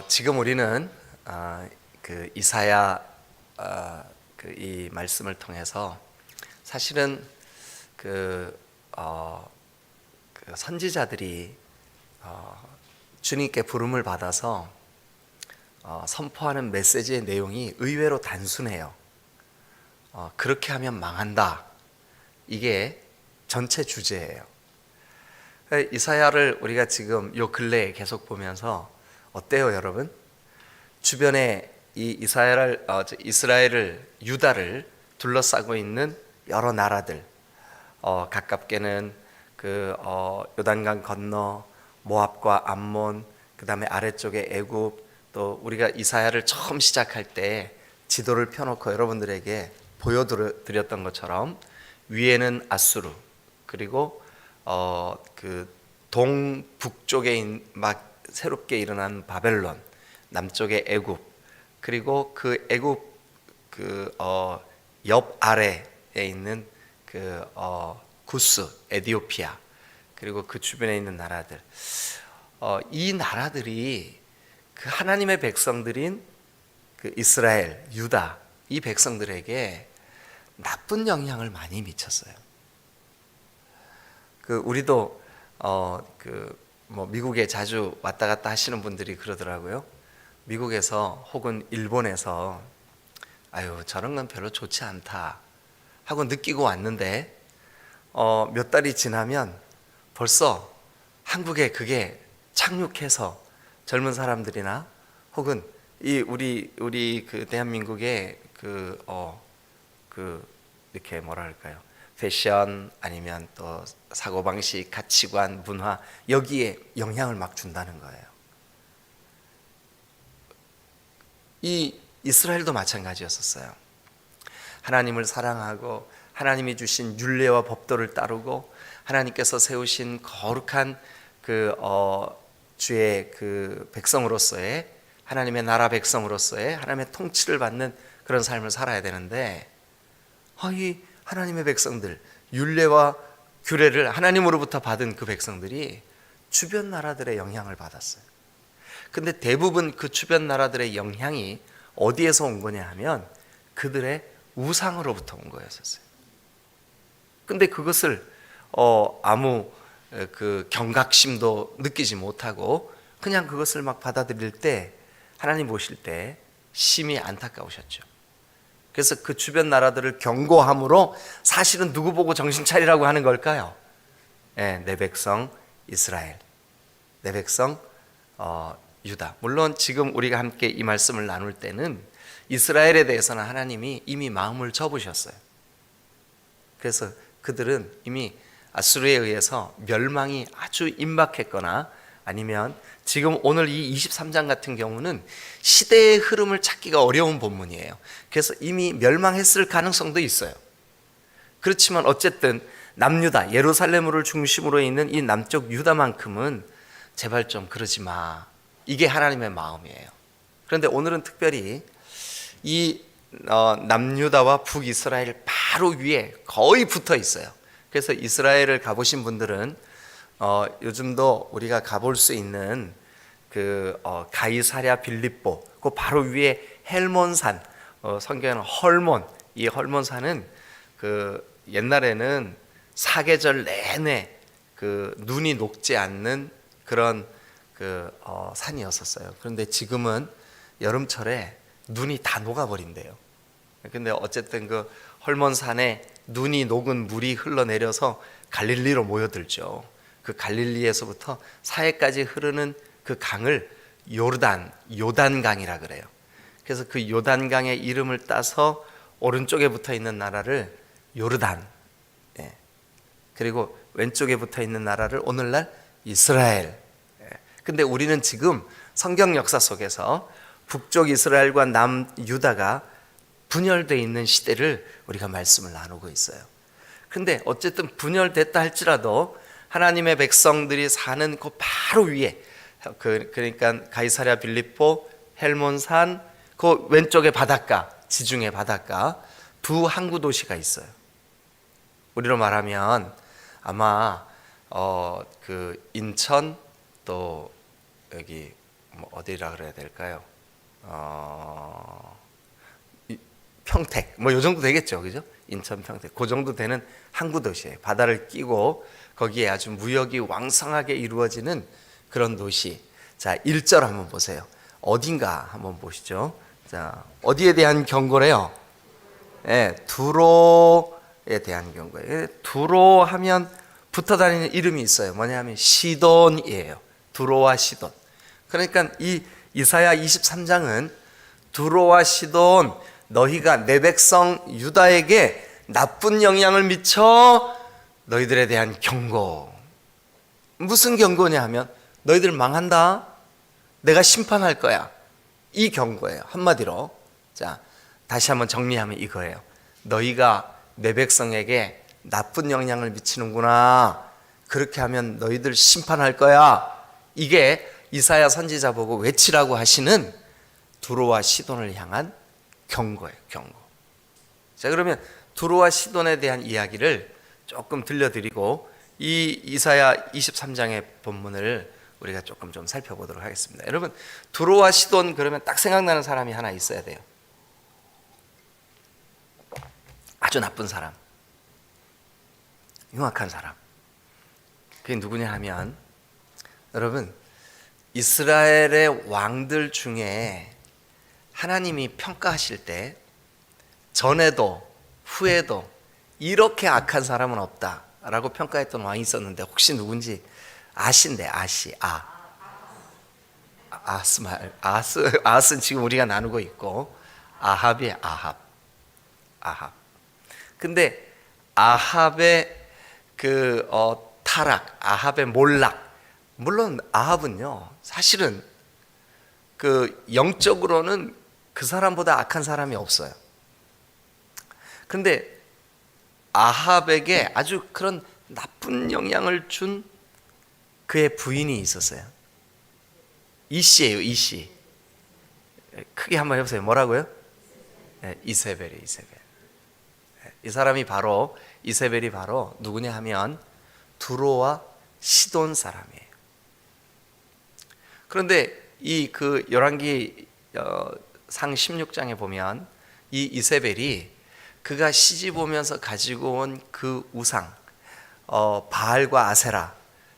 지금 우리는 그 이사야 이 말씀을 통해서 사실은 그, 그 선지자들이 주님께 부름을 받아서 선포하는 메시지의 내용이 의외로 단순해요. 그렇게 하면 망한다. 이게 전체 주제예요. 이사야를 우리가 지금 요 근래에 계속 보면서 어때요, 여러분? 주변에 이 이스라엘을 유다를 둘러싸고 있는 여러 나라들, 가깝게는 요단강 건너 모압과 암몬, 그 다음에 아래쪽에 애굽, 또 우리가 이사야를 처음 시작할 때 지도를 펴놓고 여러분들에게 보여드렸던 것처럼 위에는 아수르, 그리고 그 동북쪽에 막 새롭게 일어난 바벨론, 남쪽에 애굽, 그리고 그 애굽 옆 아래에 있는 구스, 에디오피아, 그리고 그 주변에 있는 나라들, 이 나라들이 그 하나님의 백성들인 그 이스라엘, 유다, 이 백성들에게 나쁜 영향을 많이 미쳤어요. 우리도 미국에 자주 왔다 갔다 하시는 분들이 그러더라고요. 미국에서 혹은 일본에서 아유, 저런 건 별로 좋지 않다 하고 느끼고 왔는데 몇 달이 지나면 벌써 한국에 그게 착륙해서 젊은 사람들이나 혹은 우리 그 대한민국의 이렇게 뭐랄까요, 패션 아니면 또 사고방식, 가치관, 문화, 여기에 영향을 막 준다는 거예요. 이 이스라엘도 마찬가지였었어요. 하나님을 사랑하고 하나님이 주신 율례와 법도를 따르고 하나님께서 세우신 거룩한 주의 백성으로서의, 하나님의 나라 백성으로서의 하나님의 통치를 받는 그런 삶을 살아야 되는데, 이 하나님의 백성들, 율례와 규례를 하나님으로부터 받은 그 백성들이 주변 나라들의 영향을 받았어요. 근데 대부분 그 주변 나라들의 영향이 어디에서 온 거냐 하면 그들의 우상으로부터 온 거였었어요. 근데 그것을 아무 경각심도 느끼지 못하고 그냥 그것을 막 받아들일 때, 하나님 보실 때 심히 안타까우셨죠. 그래서 그 주변 나라들을 경고함으로 사실은 누구 보고 정신 차리라고 하는 걸까요? 내 백성 이스라엘, 내 백성 유다. 물론 지금 우리가 함께 이 말씀을 나눌 때는 이스라엘에 대해서는 하나님이 이미 마음을 접으셨어요. 그래서 그들은 이미 아수르에 의해서 멸망이 아주 임박했거나, 아니면 지금 오늘 이 23장 같은 경우는 시대의 흐름을 찾기가 어려운 본문이에요. 그래서 이미 멸망했을 가능성도 있어요. 그렇지만 어쨌든 남유다, 예루살렘을 중심으로 있는 이 남쪽 유다만큼은 제발 좀 그러지 마, 이게 하나님의 마음이에요. 그런데 오늘은 특별히 이 남유다와 북이스라엘 바로 위에 거의 붙어 있어요. 그래서 이스라엘을 가보신 분들은 요즘도 우리가 가볼 수 있는 가이사랴 빌립보, 그 바로 위에 헬몬산, 성경에는 헐몬, 이 헐몬산은 옛날에는 사계절 내내 눈이 녹지 않는 그런 산이었었어요. 그런데 지금은 여름철에 눈이 다 녹아버린대요. 근데 어쨌든 그 헐몬산에 눈이 녹은 물이 흘러내려서 갈릴리로 모여들죠. 그 갈릴리에서부터 사해까지 흐르는 그 강을 요단강이라 그래요. 그래서 그 요단강의 이름을 따서 오른쪽에 붙어 있는 나라를 요르단, 그리고 왼쪽에 붙어 있는 나라를 오늘날 이스라엘. 근데 우리는 지금 성경 역사 속에서 북쪽 이스라엘과 남유다가 분열되어 있는 시대를 우리가 말씀을 나누고 있어요. 근데 어쨌든 분열됐다 할지라도 하나님의 백성들이 사는 그 바로 위에, 그러니까 가이사랴 빌립보, 헬몬산, 그 왼쪽에 바닷가, 지중해 바닷가 두 항구 도시가 있어요. 우리로 말하면 아마 인천, 또 여기 뭐 어디라 그래야 될까요? 평택 뭐 요 정도 되겠죠, 그죠? 인천 평택 그 정도 되는 항구 도시예요. 바다를 끼고 거기에 아주 무역이 왕성하게 이루어지는 그런 도시. 자, 1절 한번 보세요. 어딘가 한번 보시죠. 자, 어디에 대한 경고래요? 예, 두로에 대한 경고예요. 두로 하면 붙어 다니는 이름이 있어요. 뭐냐 하면 시돈이에요. 두로와 시돈. 그러니까 이 이사야 23장은 두로와 시돈, 너희가 내 백성 유다에게 나쁜 영향을 미쳐 너희들에 대한 경고. 무슨 경고냐 하면 너희들 망한다. 내가 심판할 거야. 이 경고예요. 한마디로. 자, 다시 한번 정리하면 이거예요. 너희가 내 백성에게 나쁜 영향을 미치는구나. 그렇게 하면 너희들 심판할 거야. 이게 이사야 선지자 보고 외치라고 하시는 두로와 시돈을 향한 경고예요. 경고. 자, 그러면 두로와 시돈에 대한 이야기를 조금 들려드리고 이 이사야 23장의 본문을 우리가 조금 좀 살펴보도록 하겠습니다. 여러분, 두로와 시돈 그러면 딱 생각나는 사람이 하나 있어야 돼요. 아주 나쁜 사람, 흉악한 사람. 그게 누구냐 하면, 여러분, 이스라엘의 왕들 중에 하나님이 평가하실 때 전에도 후에도 이렇게 악한 사람은 없다라고 평가했던 왕이 있었는데 혹시 누군지 아신데? 아스는 지금 우리가 나누고 있고, 아합이에요. 아합. 근데 아합의 타락, 아합의 몰락. 물론 아합은요, 사실은 영적으로는 그 사람보다 악한 사람이 없어요. 근데 아합에게 아주 그런 나쁜 영향을 준 그의 부인이 있었어요. 이씨예요, 이씨. 크게 한번 해보세요. 뭐라고요? 네, 이세벨이에요, 이세벨. 이 사람이 바로, 이세벨이 바로 누구냐 하면 두로와 시돈 사람이에요. 그런데 이 열왕기 상 16장에 보면 이 이세벨이 그가 시집 오면서 가지고 온 그 우상, 바알과 아세라,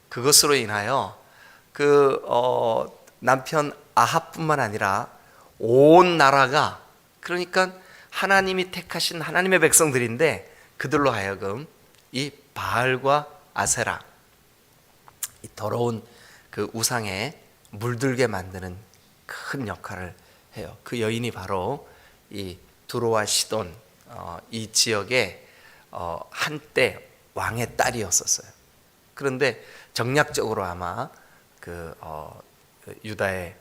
그것으로 인하여 남편 아합뿐만 아니라 온 나라가, 그러니까 하나님이 택하신 하나님의 백성들인데 그들로 하여금 이 바알과 아세라, 이 더러운 그 우상에 물들게 만드는 큰 역할을 해요. 그 여인이 바로 이 두로와 시돈, 이 지역의 한때 왕의 딸이었었어요. 그런데 정략적으로 아마 유다의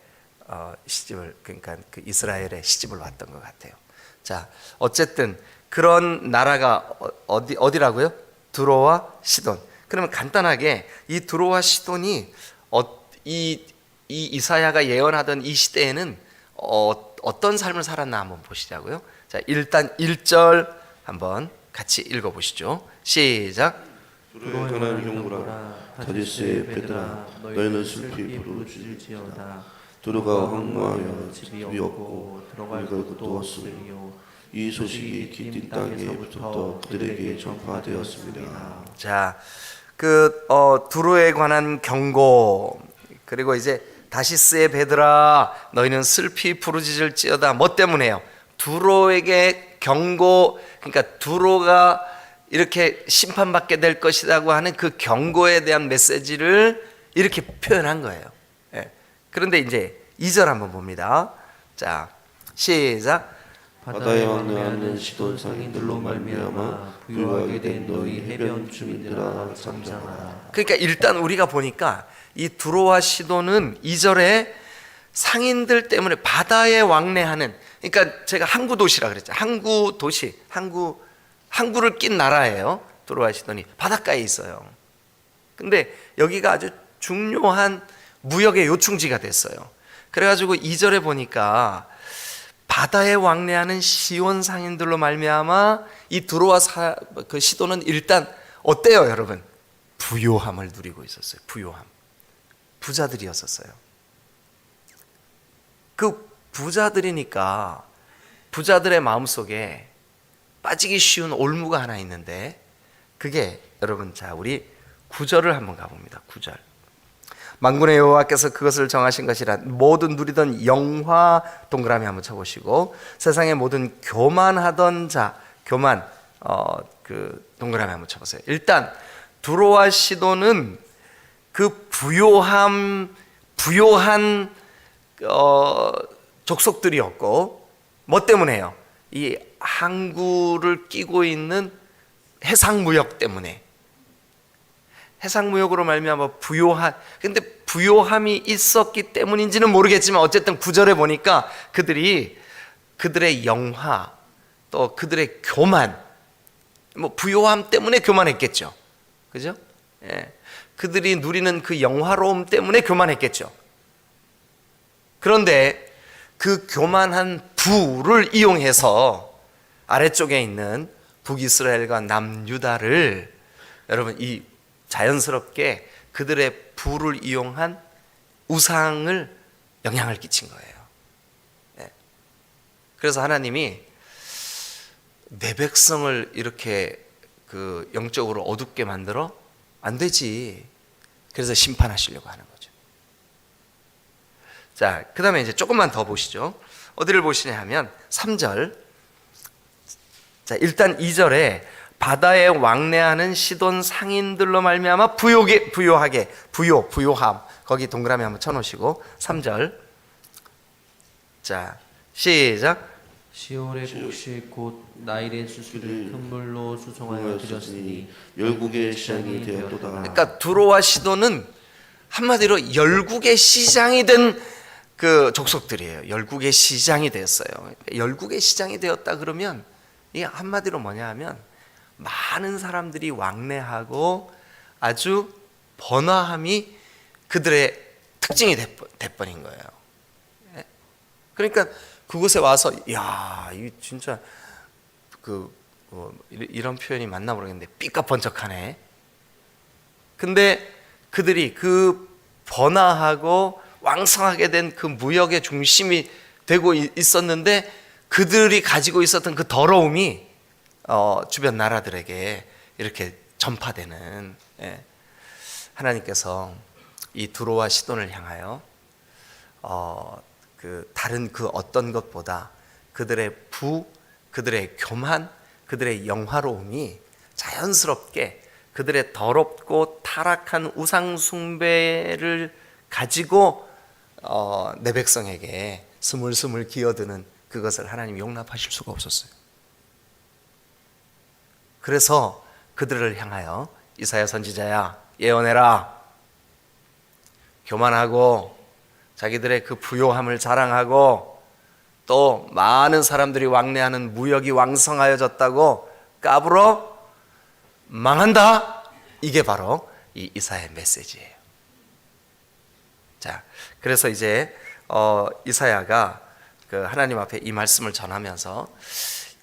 시집을, 그러니까 이스라엘의 시집을 왔던 것 같아요. 자, 어쨌든 그런 나라가 어디라고요? 두로와 시돈. 그러면 간단하게 이 두로와 시돈이 이 이사야가 예언하던 이 시대에는 어떤 삶을 살았나 한번 보시자고요. 자, 일단 1절 한번 같이 읽어보시죠. 시작. 두로에 관한 경고라. 다디스의 베드라, 너희는 슬피 부르짖을지어다. 두로가 황무하여 집이 없고 들어갈 곳도 없으며 이 소식이 기딘 땅에부터 그들에게 전파되었습니다. 자, 두로에 관한 경고, 그리고 이제 다시스의 베드라, 너희는 슬피 부르짖을지어다. 뭐 때문에요? 두로에게 경고, 그러니까 두로가 이렇게 심판받게 될 것이라고 하는 그 경고에 대한 메시지를 이렇게 표현한 거예요. 예. 그런데 이제 2절 한번 봅니다. 자, 시작. 바다에 왕래하는 시돈 상인들로 말미암아 부유하게 된 너희 해변 주민들아 잠잠하라. 그러니까 일단 우리가 보니까 이 두로와 시돈은 2절에 상인들 때문에 바다에 왕래하는, 그러니까 제가 항구 도시라 그랬죠. 항구 도시, 항구를 낀 나라예요. 두로와 시돈이 바닷가에 있어요. 근데 여기가 아주 중요한 무역의 요충지가 됐어요. 그래가지고 2절에 보니까 바다에 왕래하는 시온 상인들로 말미암아 이 두로와 시돈은 일단 어때요, 여러분? 부요함을 누리고 있었어요. 부요함. 부자들이었었어요. 그 부자들이니까 부자들의 마음속에 빠지기 쉬운 올무가 하나 있는데, 그게 여러분, 자 우리 9절을 한번 가봅니다. 9절. 만군의 여호와께서 그것을 정하신 것이라 모든 누리던 영화, 동그라미 한번 쳐보시고, 세상의 모든 교만하던 자, 교만, 그 동그라미 한번 쳐보세요. 일단 두로와 시돈은 그 부요한 족속들이었고, 뭐 때문에요? 이 항구를 끼고 있는 해상무역 때문에, 해상무역으로 말미암아 근데 부요함이 있었기 때문인지는 모르겠지만, 어쨌든 9절에 보니까 그들의 영화, 또 그들의 교만, 뭐 부요함 때문에 교만했겠죠. 그죠? 예. 그들이 누리는 그 영화로움 때문에 교만했겠죠. 그런데 그 교만한 부를 이용해서 아래쪽에 있는 북이스라엘과 남유다를, 여러분, 이 자연스럽게 그들의 부를 이용한 우상을 영향을 끼친 거예요. 네. 그래서 하나님이 내 백성을 이렇게 그 영적으로 어둡게 만들어? 안 되지. 그래서 심판하시려고 하는 거죠. 자, 그 다음에 이제 조금만 더 보시죠. 어디를 보시냐 하면 3절. 자, 일단 2절에 바다에 왕래하는 시돈 상인들로 말미암아 부요함, 거기 동그라미 한번 쳐놓으시고 3절. 자, 시작. 시올의 곡식 곧 나일의 수수를 큰 물로 수송하여 드렸으니 열국의 시장이 되었도다. 그러니까 두로와 시돈은 한마디로 열국의 시장이 된 그 족속들이에요. 열국의 시장이 되었어요. 열국의 시장이 되었다 그러면 이게 한마디로 뭐냐 하면 많은 사람들이 왕래하고 아주 번화함이 그들의 특징이 돼버린 거예요. 그러니까 그곳에 와서, 야, 이 진짜 이런 표현이 맞나 모르겠는데 삐까번쩍하네. 근데 그들이 그 번화하고 왕성하게 된 그 무역의 중심이 되고 있었는데, 그들이 가지고 있었던 그 더러움이 주변 나라들에게 이렇게 전파되는, 하나님께서 이 두로와 시돈을 향하여 그 다른 그 어떤 것보다 그들의 그들의 교만, 그들의 영화로움이 자연스럽게 그들의 더럽고 타락한 우상 숭배를 가지고 내 백성에게 스물스물 기어드는 그것을 하나님이 용납하실 수가 없었어요. 그래서 그들을 향하여 이사야 선지자야, 예언해라. 교만하고 자기들의 그 부요함을 자랑하고 또 많은 사람들이 왕래하는 무역이 왕성하여졌다고 까불어 망한다. 이게 바로 이 이사야의 메시지예요. 자, 그래서 이제 이사야가 그 하나님 앞에 이 말씀을 전하면서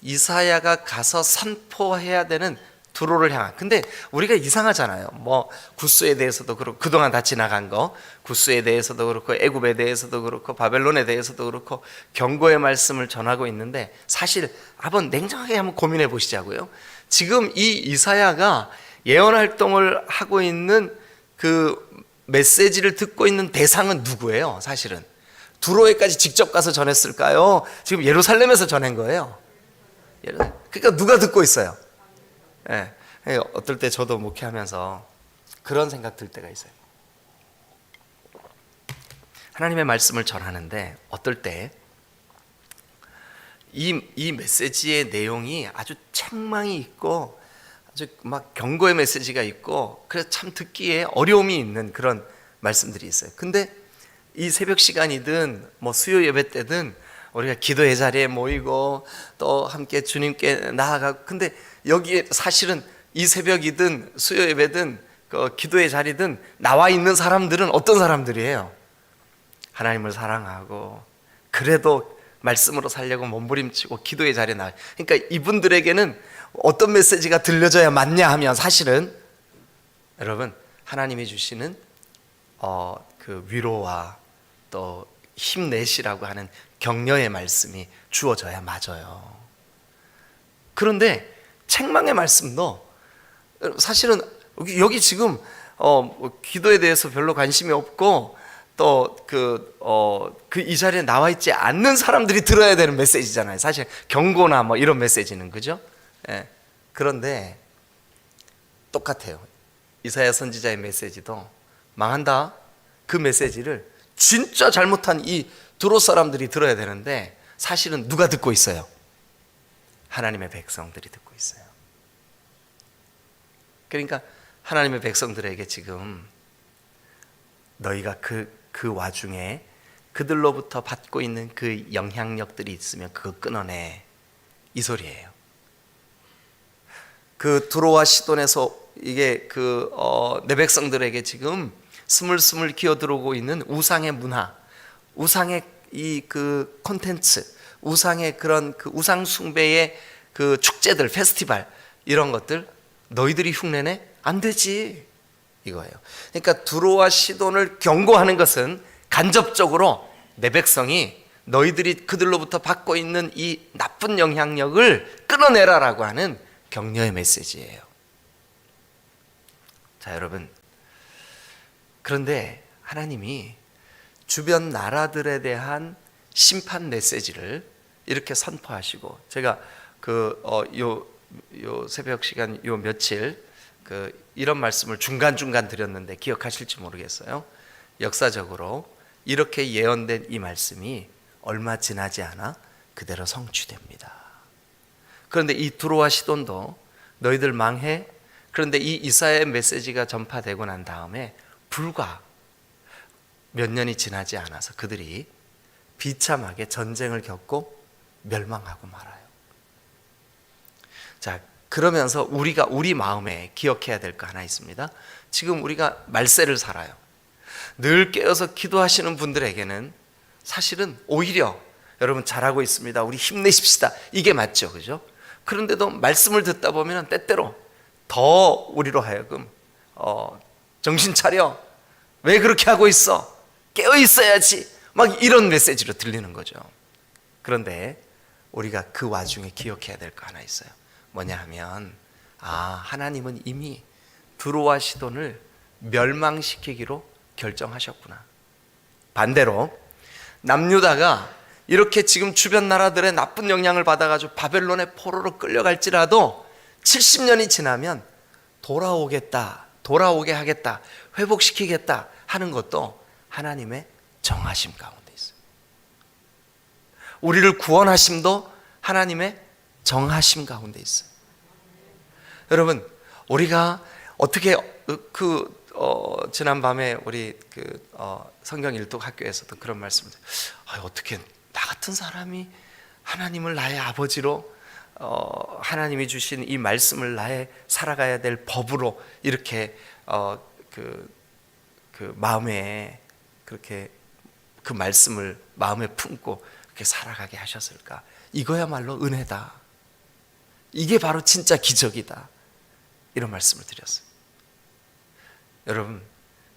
이사야가 가서 선포해야 되는 두로를 향한, 근데 우리가 이상하잖아요. 뭐 구스에 대해서도 그렇고, 그동안 다 지나간 거, 구스에 대해서도 그렇고, 애굽에 대해서도 그렇고, 바벨론에 대해서도 그렇고 경고의 말씀을 전하고 있는데, 사실 한번 냉정하게 한번 고민해 보시자고요. 지금 이 이사야가 예언 활동을 하고 있는 그 메시지를 듣고 있는 대상은 누구예요? 사실은 두로에까지 직접 가서 전했을까요? 지금 예루살렘에서 전한 거예요. 그러니까 누가 듣고 있어요? 예, 어떨 때 저도 목회하면서 그런 생각 들 때가 있어요. 하나님의 말씀을 전하는데 어떨 때 이 메시지의 내용이 아주 책망이 있고 아주 막 경고의 메시지가 있고, 그래서 참 듣기에 어려움이 있는 그런 말씀들이 있어요. 근데 이 새벽 시간이든 뭐 수요 예배 때든 우리가 기도의 자리에 모이고 또 함께 주님께 나아가고, 근데 여기에 사실은 이 새벽이든 수요 예배든 그 기도의 자리든 나와 있는 사람들은 어떤 사람들이에요? 하나님을 사랑하고 그래도 말씀으로 살려고 몸부림치고 기도의 자리에 나와요. 그러니까 이분들에게는 어떤 메시지가 들려줘야 맞냐 하면, 사실은 여러분 하나님이 주시는 그 위로와 또 힘내시라고 하는 격려의 말씀이 주어져야 맞아요. 그런데 책망의 말씀도 사실은 여기 지금 기도에 대해서 별로 관심이 없고 또 이 자리에 나와 있지 않는 사람들이 들어야 되는 메시지잖아요. 사실 경고나 뭐 이런 메시지는, 그죠? 예. 그런데 똑같아요. 이사야 선지자의 메시지도 망한다. 그 메시지를 진짜 잘못한 이 두로 사람들이 들어야 되는데 사실은 누가 듣고 있어요? 하나님의 백성들이 듣고 있어요. 그러니까 하나님의 백성들에게 지금 너희가 그 와중에 그들로부터 받고 있는 그 영향력들이 있으면 그거 끊어내, 이 소리예요. 그 두로와 시돈에서 이게 내 백성들에게 지금 스물스물 기어들어오고 있는 우상의 문화, 우상의 그 콘텐츠, 우상의 그런 그 우상 숭배의 그 축제들, 페스티벌, 이런 것들 너희들이 흉내내? 안 되지, 이거예요. 그러니까 두로와 시돈을 경고하는 것은 간접적으로 내 백성이 너희들이 그들로부터 받고 있는 이 나쁜 영향력을 끊어내라라고 하는 격려의 메시지예요. 자, 여러분, 그런데 하나님이 주변 나라들에 대한 심판 메시지를 이렇게 선포하시고, 제가 요 새벽 시간 요 며칠 이런 말씀을 중간중간 드렸는데 기억하실지 모르겠어요. 역사적으로 이렇게 예언된 이 말씀이 얼마 지나지 않아 그대로 성취됩니다. 그런데 이 두로와 시돈도 너희들 망해. 그런데 이 이사야의 메시지가 전파되고 난 다음에 불과 몇 년이 지나지 않아서 그들이 비참하게 전쟁을 겪고 멸망하고 말아요. 자, 그러면서 우리 마음에 기억해야 될 거 하나 있습니다. 지금 우리가 말세를 살아요. 늘 깨어서 기도하시는 분들에게는 사실은 오히려 여러분 잘하고 있습니다, 우리 힘내십시다, 이게 맞죠, 그죠? 그런데도 말씀을 듣다 보면 때때로 더 우리로 하여금 정신 차려, 왜 그렇게 하고 있어, 깨어 있어야지, 막 이런 메시지로 들리는 거죠. 그런데 우리가 그 와중에 기억해야 될 거 하나 있어요. 뭐냐 하면, 하나님은 이미 두로와 시돈을 멸망시키기로 결정하셨구나. 반대로 남유다가 이렇게 지금 주변 나라들의 나쁜 영향을 받아가지고 바벨론의 포로로 끌려갈지라도 70년이 지나면 돌아오게 하겠다, 회복시키겠다 하는 것도 하나님의 정하심 가운데 있어요. 우리를 구원하심도 하나님의 정하심 가운데 있어요. 여러분, 우리가 어떻게 지난 밤에 우리 성경 일독 학교에서도 그런 말씀을 어떻게 나 같은 사람이 하나님을 나의 아버지로 하나님이 주신 이 말씀을 나의 살아가야 될 법으로 이렇게 마음에 그렇게 그 말씀을 마음에 품고 그렇게 살아가게 하셨을까? 이거야말로 은혜다. 이게 바로 진짜 기적이다. 이런 말씀을 드렸어요. 여러분,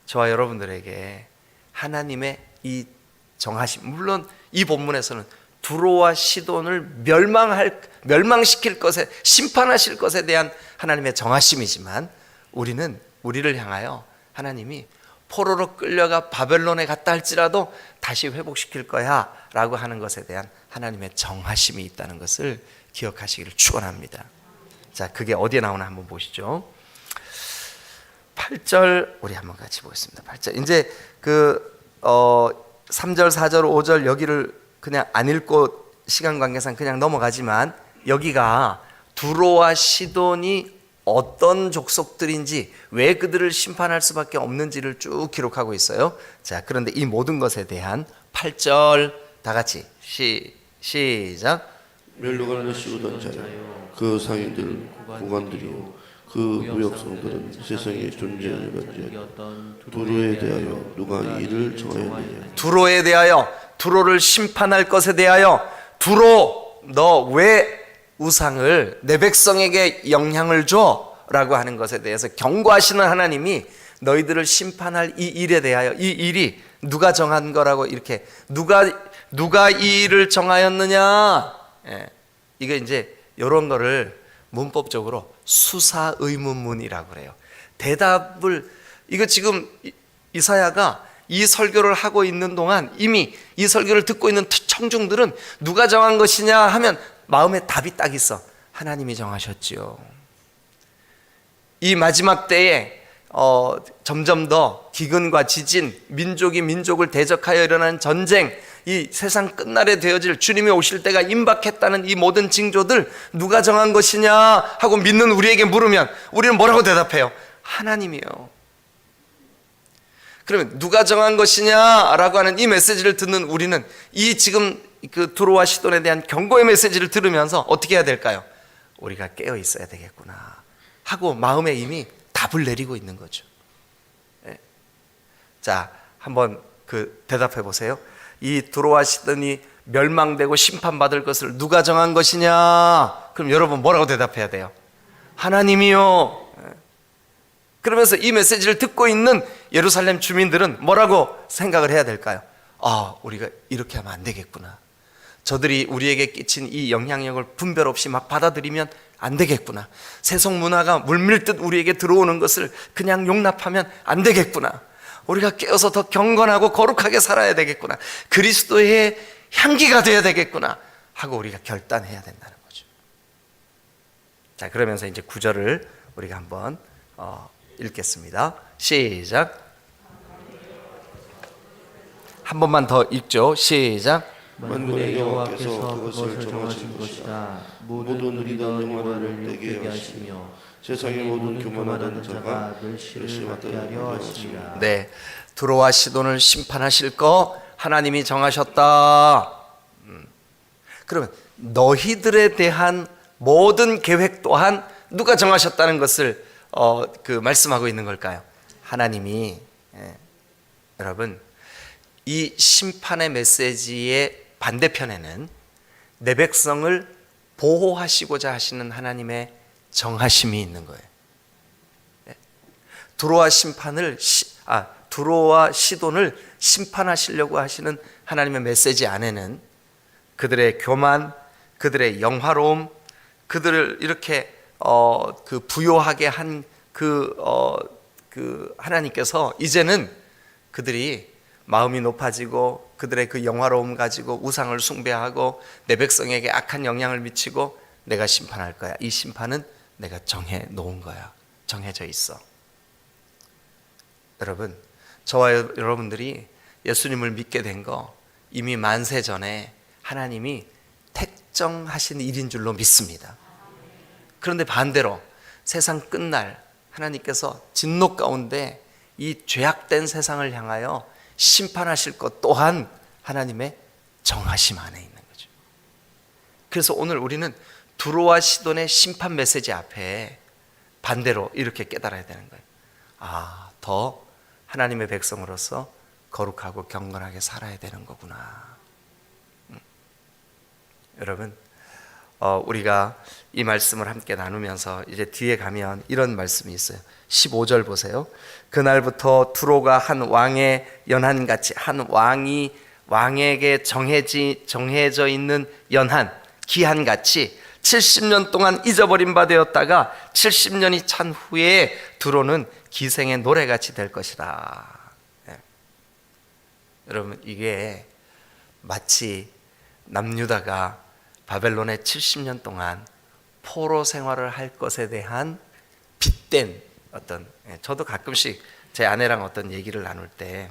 저와 여러분들에게 하나님의 이 정하심, 물론 이 본문에서는 두로와 시돈을 멸망시킬 것에, 심판하실 것에 대한 하나님의 정하심이지만, 우리를 향하여 하나님이 포로로 끌려가 바벨론에 갔다 할지라도 다시 회복시킬 거야 라고 하는 것에 대한 하나님의 정하심이 있다는 것을 기억하시기를 축원합니다. 자, 그게 어디에 나오나 한번 보시죠. 8절 우리 한번 같이 보겠습니다. 8절. 이제 3절, 4절, 5절 여기를 그냥 안 읽고 시간 관계상 그냥 넘어가지만, 여기가 두로와 시돈이 어떤 족속들인지, 왜 그들을 심판할 수밖에 없는지를 쭉 기록하고 있어요. 자, 그런데 이 모든 것에 대한 8절 다 같이 시작. 멸류관 메시고 자여 그 상인들 구관들이요 그 무역성들은 세상에 존재하는 것이 두로에 대하여 누가 이를 정하였느냐. 두로에 대하여, 두로를 심판할 것에 대하여, 두로 너 왜 우상을 내 백성에게 영향을 줘? 라고 하는 것에 대해서 경고하시는 하나님이 너희들을 심판할 이 일에 대하여 이 일이 누가 정한 거라고 이렇게 누가 이 일을 정하였느냐? 예. 이게 이제 이런 거를 문법적으로 수사 의문문이라고 그래요. 대답을 이거 지금 이사야가 이 설교를 하고 있는 동안 이미 이 설교를 듣고 있는 청중들은 누가 정한 것이냐 하면 마음에 답이 딱 있어. 하나님이 정하셨지요. 이 마지막 때에 점점 더 기근과 지진, 민족이 민족을 대적하여 일어나는 전쟁, 이 세상 끝날에 되어질 주님이 오실 때가 임박했다는 이 모든 징조들 누가 정한 것이냐 하고 믿는 우리에게 물으면 우리는 뭐라고 대답해요? 하나님이요. 그러면 누가 정한 것이냐라고 하는 이 메시지를 듣는 우리는 이 지금 그 두로와 시돈에 대한 경고의 메시지를 들으면서 어떻게 해야 될까요? 우리가 깨어 있어야 되겠구나 하고 마음에 이미 답을 내리고 있는 거죠. 네. 자, 한번 그 대답해 보세요. 이 두로와 시돈이 멸망되고 심판받을 것을 누가 정한 것이냐? 그럼 여러분 뭐라고 대답해야 돼요? 하나님이요. 그러면서 이 메시지를 듣고 있는 예루살렘 주민들은 뭐라고 생각을 해야 될까요? 아, 우리가 이렇게 하면 안 되겠구나. 저들이 우리에게 끼친 이 영향력을 분별 없이 막 받아들이면 안 되겠구나. 세속 문화가 물밀듯 우리에게 들어오는 것을 그냥 용납하면 안 되겠구나. 우리가 깨어서 더 경건하고 거룩하게 살아야 되겠구나. 그리스도의 향기가 되어야 되겠구나 하고 우리가 결단해야 된다는 거죠. 자, 그러면서 이제 9절을 우리가 한번 읽겠습니다. 시작. 한 번만 더 읽죠. 시작. 만군의 여호와께서 그것을 정하신 것이다. 모든 누리던 영원을 느끼게 하시며 세상의 모든 교만하는 자가 멸시를 받게 하려 하십니다. 네, 두로와 시돈을 심판하실 거 하나님이 정하셨다. 그러면 너희들에 대한 모든 계획 또한 누가 정하셨다는 것을 말씀하고 있는 걸까요? 하나님이. 여러분, 이 심판의 메시지의 반대편에는 내 백성을 보호하시고자 하시는 하나님의 정하심이 있는 거예요. 두로와 시돈을 심판하시려고 하시는 하나님의 메시지 안에는 그들의 교만, 그들의 영화로움, 그들을 이렇게 부요하게 한 그 하나님께서 이제는 그들이 마음이 높아지고 그들의 그 영화로움 가지고 우상을 숭배하고 내 백성에게 악한 영향을 미치고 내가 심판할 거야. 이 심판은 내가 정해 놓은 거야. 정해져 있어. 여러분, 저와 여러분들이 예수님을 믿게 된 거 이미 만세 전에 하나님이 택정하신 일인 줄로 믿습니다. 그런데 반대로 세상 끝날 하나님께서 진노 가운데 이 죄악된 세상을 향하여 심판하실 것 또한 하나님의 정하심 안에 있는 거죠. 그래서 오늘 우리는 두로와 시돈의 심판 메시지 앞에 반대로 이렇게 깨달아야 되는 거예요. 아, 더 하나님의 백성으로서 거룩하고 경건하게 살아야 되는 거구나. 여러분, 우리가 이 말씀을 함께 나누면서 이제 뒤에 가면 이런 말씀이 있어요. 15절 보세요. 그날부터 두로가 한 왕의 연한같이, 한 왕이 왕에게 정해져 있는 연한, 기한같이 70년 동안 잊어버린 바 되었다가 70년이 찬 후에 두로는 기생의 노래같이 될 것이다. 네. 여러분, 이게 마치 남유다가 바벨론에 70년 동안 포로 생활을 할 것에 대한 빗댄 어떤, 저도 가끔씩 제 아내랑 어떤 얘기를 나눌 때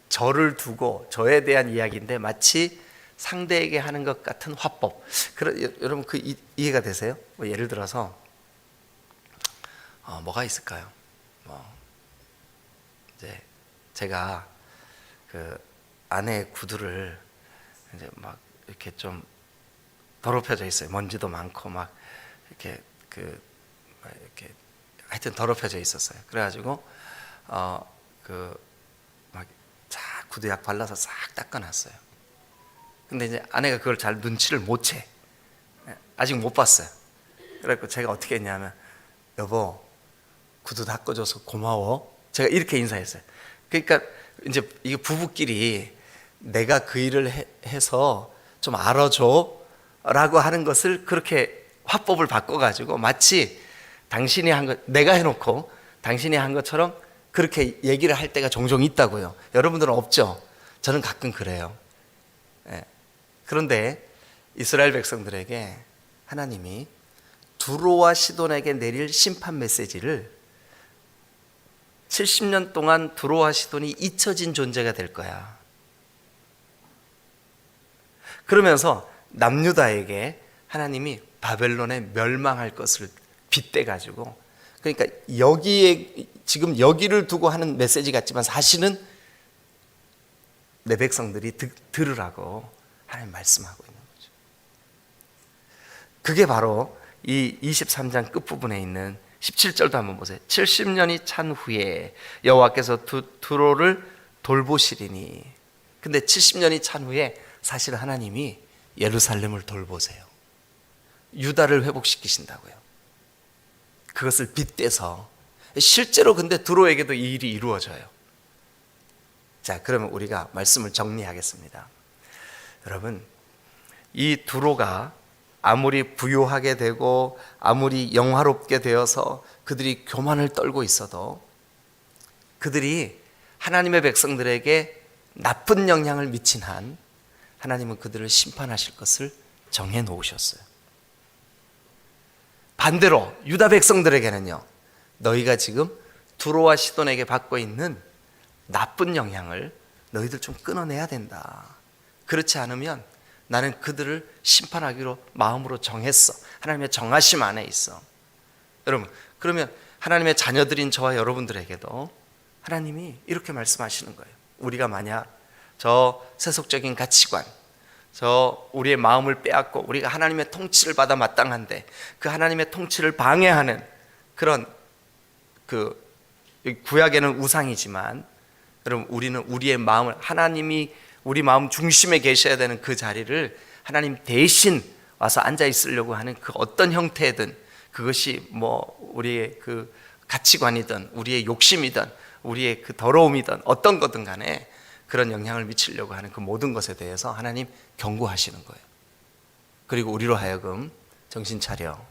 저를 두고 저에 대한 이야기인데 마치 상대에게 하는 것 같은 화법. 여러분 그 이해가 되세요? 뭐 예를 들어서 뭐가 있을까요? 이제 제가 그 아내의 구두를 이제 막 이렇게 좀 더럽혀져 있어요. 먼지도 많고 막 이렇게 이렇게 하여튼 더럽혀져 있었어요. 그래가지고 막 구두약 발라서 싹 닦아놨어요. 근데 이제 아내가 그걸 잘 눈치를 못 채. 아직 못 봤어요. 그래갖고 제가 어떻게 했냐면, 여보, 구두 닦아줘서 고마워. 제가 이렇게 인사했어요. 그러니까 이제 이게 부부끼리 내가 그 일을 해서 좀 알아줘라고 하는 것을 그렇게 화법을 바꿔가지고 마치 당신이 한 것, 내가 해놓고 당신이 한 것처럼 그렇게 얘기를 할 때가 종종 있다고요. 여러분들은 없죠? 저는 가끔 그래요. 예. 그런데 이스라엘 백성들에게 하나님이 두로와 시돈에게 내릴 심판 메시지를 70년 동안 두로와 시돈이 잊혀진 존재가 될 거야. 그러면서 남유다에게 하나님이 바벨론에 멸망할 것을 빗대 가지고, 그러니까 여기에 지금 여기를 두고 하는 메시지 같지만 사실은 내 백성들이 들으라고 하나님 말씀하고 있는 거죠. 그게 바로 이 23장 끝부분에 있는 17절도 한번 보세요. 70년이 찬 후에 여호와께서 두로를 돌보시리니. 근데 70년이 찬 후에 사실 하나님이 예루살렘을 돌보세요. 유다를 회복시키신다고요. 그것을 빗대서 실제로 근데 두로에게도 이 일이 이루어져요. 자, 그러면 우리가 말씀을 정리하겠습니다. 여러분, 이 두로가 아무리 부유하게 되고 아무리 영화롭게 되어서 그들이 교만을 떨고 있어도 그들이 하나님의 백성들에게 나쁜 영향을 미친 한 하나님은 그들을 심판하실 것을 정해 놓으셨어요. 반대로 유다 백성들에게는요, 너희가 지금 두로와 시돈에게 받고 있는 나쁜 영향을 너희들 좀 끊어내야 된다. 그렇지 않으면 나는 그들을 심판하기로 마음으로 정했어. 하나님의 정하심 안에 있어. 여러분, 그러면 하나님의 자녀들인 저와 여러분들에게도 하나님이 이렇게 말씀하시는 거예요. 우리가 만약 저 세속적인 가치관, 저 우리의 마음을 빼앗고 우리가 하나님의 통치를 받아 마땅한데 그 하나님의 통치를 방해하는 그런 그 구약에는 우상이지만, 여러분, 우리는 우리의 마음을, 하나님이 우리 마음 중심에 계셔야 되는 그 자리를 하나님 대신 와서 앉아 있으려고 하는 그 어떤 형태든, 그것이 뭐 우리의 그 가치관이든 우리의 욕심이든 우리의 그 더러움이든 어떤 거든 간에 그런 영향을 미치려고 하는 그 모든 것에 대해서 하나님 경고하시는 거예요. 그리고 우리로 하여금 정신 차려.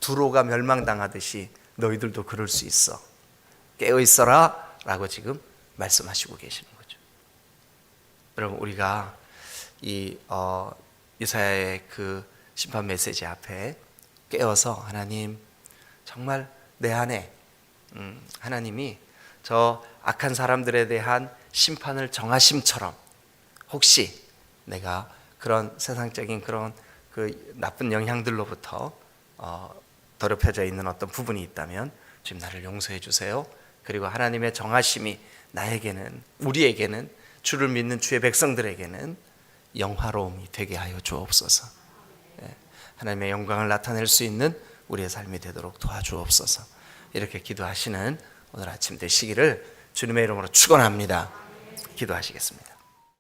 두로가 멸망당하듯이 너희들도 그럴 수 있어. 깨어 있어라 라고 지금 말씀하시고 계시는 거죠. 여러분, 우리가 이 이사야의 그 심판 메시지 앞에 깨어서 하나님, 정말 내 안에 하나님이 저 악한 사람들에 대한 심판을 정하심처럼 혹시 내가 그런 세상적인 그런 그 나쁜 영향들로부터 더럽혀져 있는 어떤 부분이 있다면 주님 나를 용서해 주세요. 그리고 하나님의 정하심이 나에게는, 우리에게는, 주를 믿는 주의 백성들에게는 영화로움이 되게 하여 주옵소서. 하나님의 영광을 나타낼 수 있는 우리의 삶이 되도록 도와주옵소서. 이렇게 기도하시는 오늘 아침 되시기를 주님의 이름으로 축원합니다. 기도하시겠습니다.